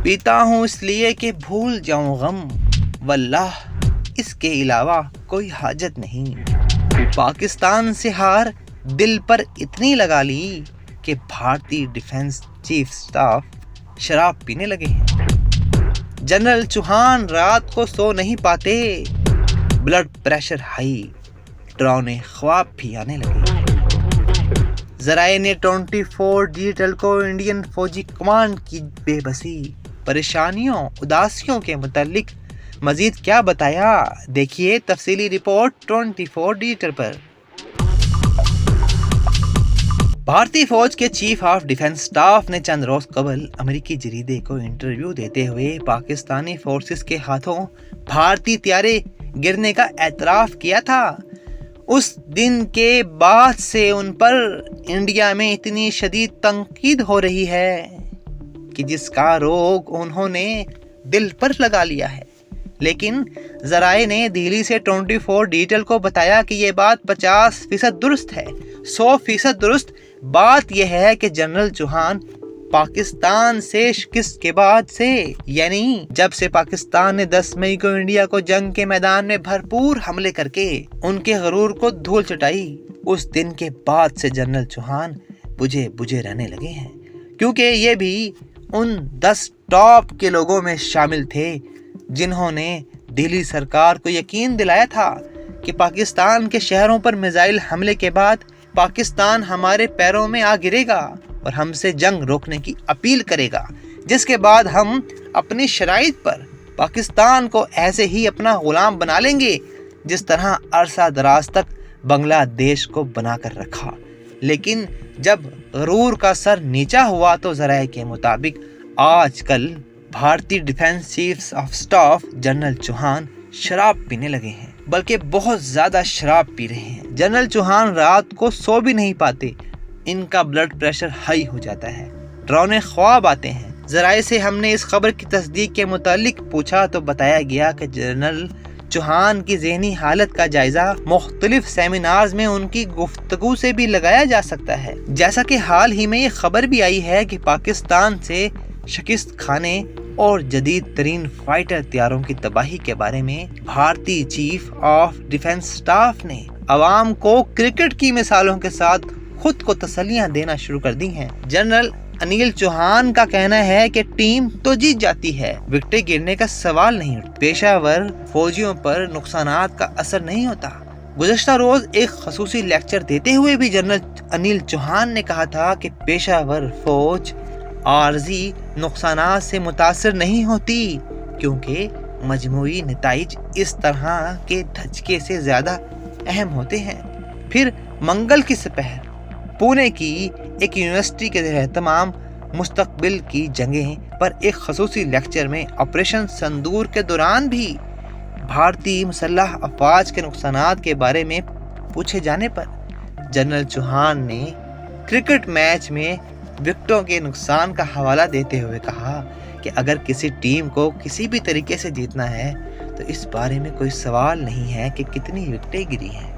پیتا ہوں اس لیے کہ بھول جاؤں غم، واللہ اس کے علاوہ کوئی حاجت نہیں۔ پاکستان سے ہار دل پر اتنی لگا لی کہ بھارتی ڈیفنس چیف سٹاف شراب پینے لگے ہیں۔ جنرل چوہان رات کو سو نہیں پاتے، بلڈ پریشر ہائی، ڈراؤنے خواب بھی آنے لگے۔ ذرائع نے 24 ڈیجیٹل کو انڈین فوجی کمانڈ کی بے بسی، پریشانیوں، اداسیوں کے متعلق مزید کیا بتایا، دیکھیے تفصیلی رپورٹ 24 ڈیجیٹل پر۔ بھارتی فوج کے چیف آف ڈیفنس سٹاف نے چند روز قبل امریکی جریدے کو انٹرویو دیتے ہوئے پاکستانی فورسز کے ہاتھوں بھارتی طیارے گرنے کا اعتراف کیا تھا۔ اس دن کے بعد سے ان پر انڈیا میں اتنی شدید تنقید ہو رہی ہے کہ جس کا روگ انہوں نے دل پر لگا لیا ہے، لیکن ذرائع نے دہلی سے 24 ڈیجیٹل کو بتایا کہ یہ بات 50% درست ہے۔ 100% درست بات یہ ہے کہ جنرل چوہان پاکستان سے شکست کے بعد سے، یعنی جب سے پاکستان نے 10 مئی کو انڈیا کو جنگ کے میدان میں بھرپور حملے کر کے ان کے غرور کو دھول چٹائی، اس دن کے بعد سے جنرل چوہان بجھے رہنے لگے ہیں، کیونکہ یہ بھی ان 10 ٹاپ کے لوگوں میں شامل تھے جنہوں نے دہلی سرکار کو یقین دلایا تھا کہ پاکستان کے شہروں پر میزائل حملے کے بعد پاکستان ہمارے پیروں میں آ گرے گا اور ہم سے جنگ روکنے کی اپیل کرے گا، جس کے بعد ہم اپنی شرائط پر پاکستان کو ایسے ہی اپنا غلام بنا لیں گے جس طرح عرصہ دراز تک بنگلہ دیش کو بنا کر رکھا۔ لیکن جب غرور کا سر نیچا ہوا تو ذرائع کے مطابق آج کل بھارتی defence chief of staff general Chauhan شراب پینے لگے ہیں، بلکہ بہت زیادہ شراب پی رہے ہیں۔ جنرل چوہان رات کو سو بھی نہیں پاتے، ان کا بلڈ پریشر ہائی ہو جاتا ہے، ڈراؤنے خواب آتے ہیں۔ ذرائع سے ہم نے اس خبر کی تصدیق کے متعلق پوچھا تو بتایا گیا کہ جنرل چوہان کی ذہنی حالت کا جائزہ مختلف سیمینارز میں ان کی گفتگو سے بھی لگایا جا سکتا ہے، جیسا کہ حال ہی میں یہ خبر بھی آئی ہے کہ پاکستان سے شکست کھانے اور جدید ترین فائٹر طیاروں کی تباہی کے بارے میں بھارتی چیف آف ڈیفنس سٹاف نے عوام کو کرکٹ کی مثالوں کے ساتھ خود کو تسلیاں دینا شروع کر دی ہیں۔ جنرل انیل چوہان کا کہنا ہے کہ ٹیم تو جیت جاتی ہے، وکٹیں گرنے کا سوال نہیں اٹھتا، پیشہ ور فوجیوں پر نقصانات کا اثر نہیں ہوتا۔ گزشتہ روز ایک خصوصی لیکچر دیتے ہوئے بھی جنرل انیل چوہان نے کہا تھا کہ پیشہ ور فوج عارضی نقصانات سے متاثر نہیں ہوتی، کیونکہ مجموعی نتائج اس طرح کے دھچکے سے زیادہ اہم ہوتے ہیں۔ پھر منگل کی سپہر پونے کی ایک یونیورسٹی کے زیر اہتمام مستقبل کی جنگیں پر ایک خصوصی لیکچر میں آپریشن سندور کے دوران بھی بھارتی مسلح افواج کے نقصانات کے بارے میں پوچھے جانے پر جنرل چوہان نے کرکٹ میچ میں وکٹوں کے نقصان کا حوالہ دیتے ہوئے کہا کہ اگر کسی ٹیم کو کسی بھی طریقے سے جیتنا ہے تو اس بارے میں کوئی سوال نہیں ہے کہ کتنی وکٹیں گری ہیں۔